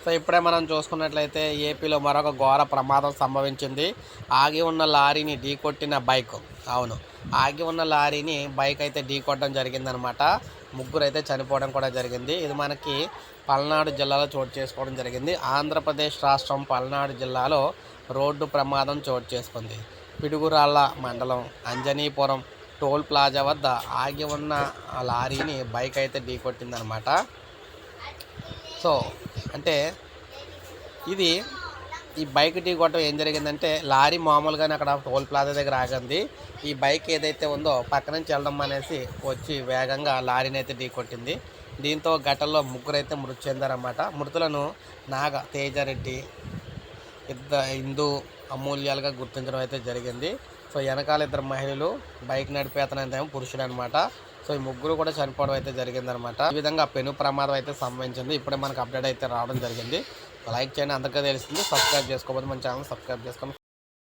So ఇప్పుడే మనం చూసుకున్నట్లయితే ఏపీలో మరొక ఘోర ప్రమాదం సంభవించింది. ఆగి ఉన్న లారీని ఢీకొట్టిన బైక్. అవును, ఆగి ఉన్న లారీని బైక్ అయితే ఢీకొట్టడం జరిగిందనమాట. ముగ్గురు అయితే చనిపోవడం కూడా జరిగింది. ఇది మనకి పల్నాడు జిల్లాలో చోటు చేసుకోవడం జరిగింది. ఆంధ్రప్రదేశ్ రాష్ట్రం పల్నాడు జిల్లాలో రోడ్డు ప్రమాదం చోటు చేసుకుంది. పిడుగురాళ్ళ మండలం అంజనీపురం టోల్ ప్లాజా వద్ద ఆగి ఉన్న లారీని బైక్ అయితే ఢీకొట్టిందనమాట. సో అంటే ఇది ఈ బైక్ ఢీ కొట్టడం ఏం జరిగిందంటే, లారీ మామూలుగానే అక్కడ టోల్ ప్లాజా దగ్గర ఆగింది. ఈ బైక్ ఏదైతే ఉందో పక్క నుంచి వెళ్ళడం అనేసి వచ్చి వేగంగా లారీని అయితే ఢీ కొట్టింది. దీంతో ఘటనలో ముగ్గురైతే మృతి చెందారన్నమాట. మృతులను నాగ తేజారెడ్డి, హిందూ అమూల్యాలుగా గుర్తించడం అయితే జరిగింది. సో వెనకాల ఇద్దరు మహిళలు, బైక్ నడిపే అతను పురుషుడు అనమాట. సో ఈ ముగ్గురు కూడా చనిపోవడం అయితే జరిగిందనమాట. ఈ విధంగా పెను ప్రమాదం అయితే సంభవించింది. ఇప్పుడే మనకు అప్డేట్ అయితే రావడం జరిగింది. లైక్ చేయండి, అందరికీ తెలుస్తుంది. సబ్స్క్రైబ్ చేసుకోకపోతే మన ఛానల్ సబ్స్క్రైబ్ చేసుకోండి.